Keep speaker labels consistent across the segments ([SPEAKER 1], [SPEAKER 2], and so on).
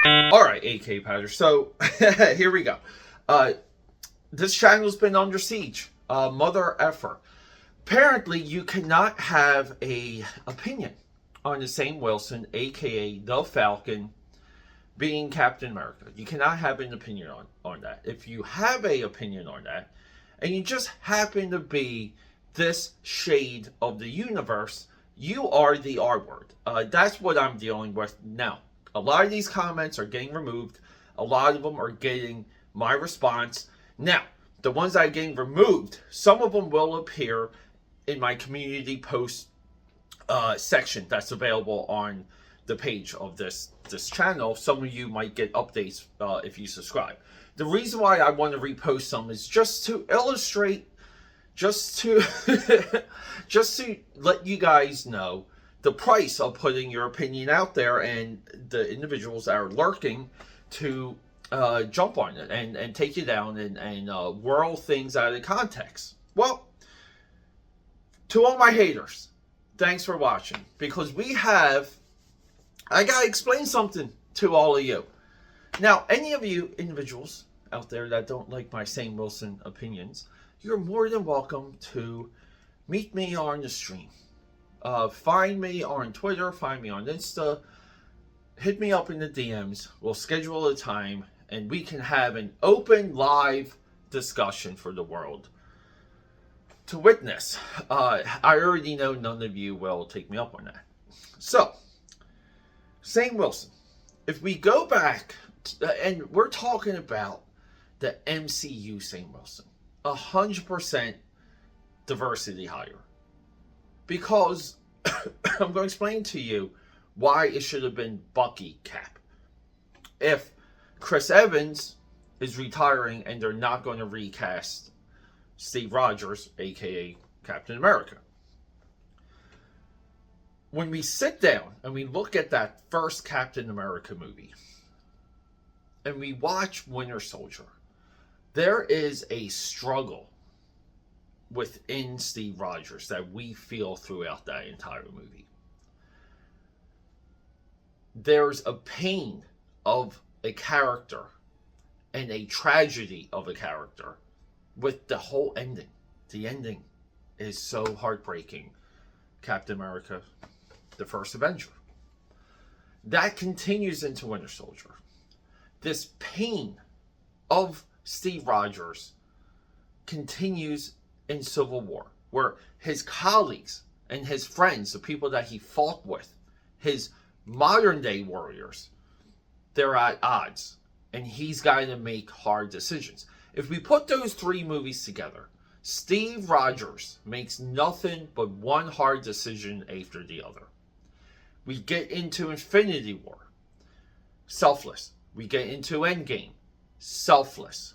[SPEAKER 1] All right, AKAPAD. So here we go. Uh, this channel's been under siege. Mother effer. Apparently, you cannot have a opinion on the Sam Wilson, aka the Falcon, being Captain America. You cannot have an opinion on that. If you have a opinion on that, and you just happen to be this shade of the universe, you are the R word. That's what I'm dealing with now. A lot of these comments are getting removed. A lot of them are getting my response. Now, the ones that are getting removed, some of them will appear in my community post section that's available on the page of this channel. Some of you might get updates if you subscribe. The reason why I want to repost some is just to illustrate, just to just to let you guys know the price of putting your opinion out there, and the individuals that are lurking to jump on it and take you down and whirl things out of context. Well, to all my haters, thanks for watching, because I gotta explain something to all of you. Now, any of you individuals out there that don't like my Sam Wilson opinions, you're more than welcome to meet me on the stream. Find me on Twitter, find me on Insta, hit me up in the DMs. We'll schedule a time and we can have an open live discussion for the world to witness. I already know none of you will take me up on that. So, Sam Wilson, if we go back, and we're talking about the MCU Sam Wilson, 100% diversity hire. Because I'm going to explain to you why it should have been Bucky Cap. If Chris Evans is retiring and they're not going to recast Steve Rogers, aka Captain America. When we sit down and we look at that first Captain America movie and we watch Winter Soldier, there is a struggle within Steve Rogers that we feel throughout that entire movie. There's a pain of a character and a tragedy of a character with the whole ending. The ending is so heartbreaking. Captain America, the first Avenger. That continues into Winter Soldier. This pain of Steve Rogers continues in Civil War, where his colleagues and his friends, the people that he fought with, his modern day warriors, they're at odds, and he's got to make hard decisions. If we put those three movies together, Steve Rogers makes nothing but one hard decision after the other. We get into Infinity War, selfless. We get into Endgame, selfless.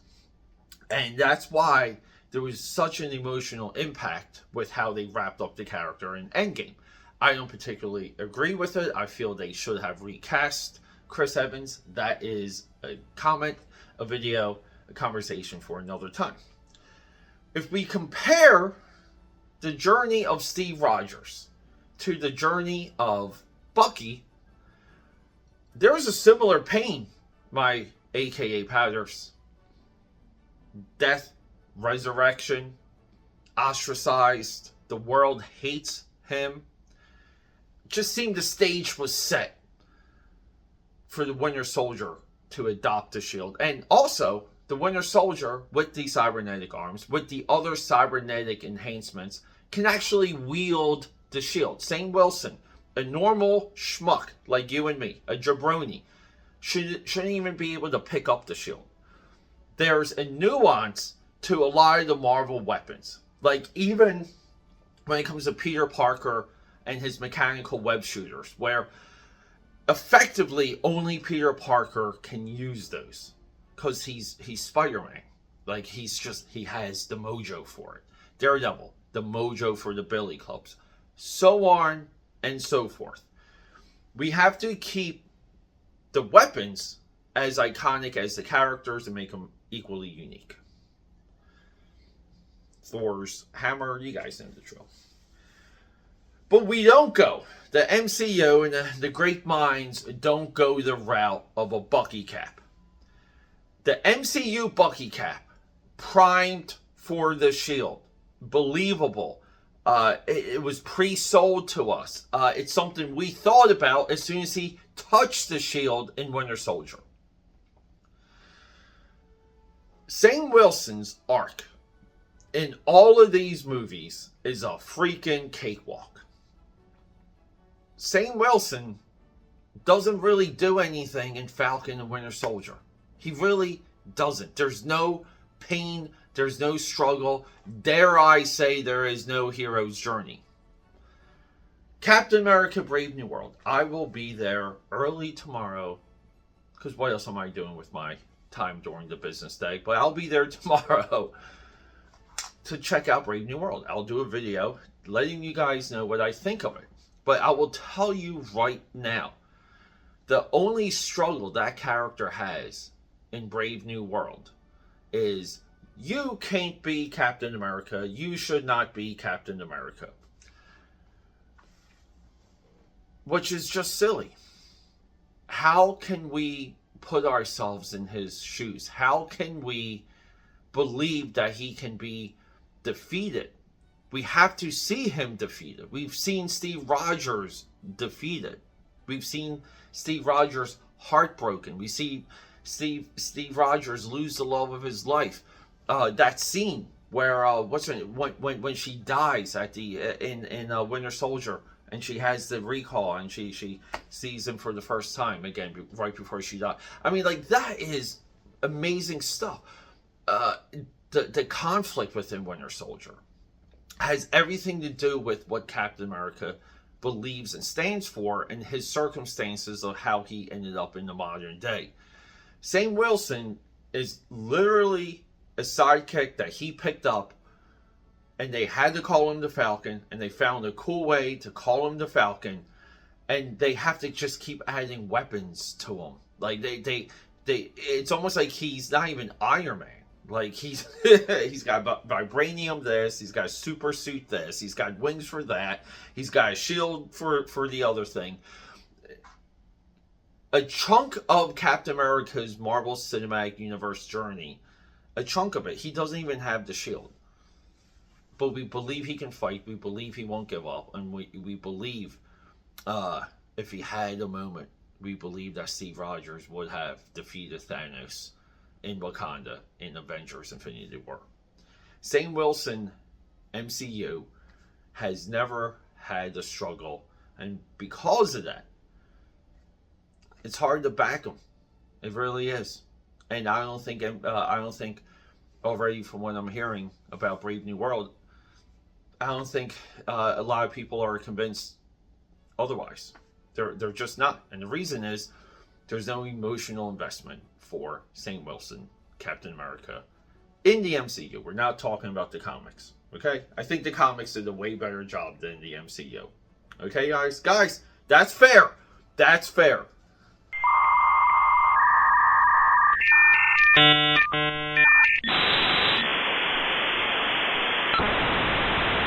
[SPEAKER 1] And that's why there was such an emotional impact with how they wrapped up the character in Endgame. I don't particularly agree with it. I feel they should have recast Chris Evans. That is a comment, a video, a conversation for another time. If we compare the journey of Steve Rogers to the journey of Bucky, there's a similar pain, my AKAPADers. Death, resurrection, ostracized, the world hates him. Just seemed the stage was set for the Winter Soldier to adopt the shield. And also, the Winter Soldier, with the cybernetic arms, with the other cybernetic enhancements, can actually wield the shield. Sam Wilson, a normal schmuck like you and me, a jabroni, shouldn't even be able to pick up the shield. There's a nuance to a lot of the Marvel weapons. Like, even when it comes to Peter Parker and his mechanical web shooters, where effectively only Peter Parker can use those, because he's Spider-Man. Like, he has the mojo for it. Daredevil, the mojo for the billy clubs. So on and so forth. We have to keep the weapons as iconic as the characters and make them equally unique. Thor's hammer, you guys know the drill. But we don't go. The MCU and the great minds don't go the route of a Bucky cap. The MCU Bucky cap, primed for the Shield, believable. It was pre-sold to us. It's something we thought about as soon as he touched the Shield in Winter Soldier. Sam Wilson's arc in all of these movies is a freaking cakewalk. Sam Wilson doesn't really do anything in Falcon and Winter Soldier. He really doesn't. There's no pain. There's no struggle. Dare I say there is no hero's journey. Captain America Brave New World. I will be there early tomorrow. Because what else am I doing with my time during the business day? But I'll be there tomorrow to check out Brave New World. I'll do a video letting you guys know what I think of it. But I will tell you right now, the only struggle that character has in Brave New World is you can't be Captain America. You should not be Captain America. Which is just silly. How can we put ourselves in his shoes? How can we believe that he can be defeated? We have to see him defeated. We've seen Steve Rogers defeated. We've seen Steve Rogers heartbroken. We see Steve Rogers lose the love of his life. That scene where when she dies at the in Winter Soldier, and she has the recall, and she sees him for the first time again right before she died. I mean, like, that is amazing stuff. The conflict within Winter Soldier has everything to do with what Captain America believes and stands for, and his circumstances of how he ended up in the modern day. Sam Wilson is literally a sidekick that he picked up, and they had to call him the Falcon, and they found a cool way to call him the Falcon, and they have to just keep adding weapons to him. Like, they it's almost like he's not even Iron Man. Like, he's got vibranium this, he's got a super suit this, he's got wings for that, he's got a shield for the other thing. A chunk of Captain America's Marvel Cinematic Universe journey, a chunk of it, he doesn't even have the shield. But we believe he can fight, we believe he won't give up, and we believe, if he had a moment, we believe that Steve Rogers would have defeated Thanos in Wakanda in Avengers Infinity War. Sam Wilson, MCU, has never had a struggle, and because of that, it's hard to back him. It really is. And I don't think already from what I'm hearing about Brave New World, I don't think a lot of people are convinced otherwise. They're just not. And the reason is there's no emotional investment for Sam Wilson, Captain America, in the MCU. We're not talking about the comics, okay? I think the comics did a way better job than the MCU. Okay, guys? Guys, that's fair. That's fair.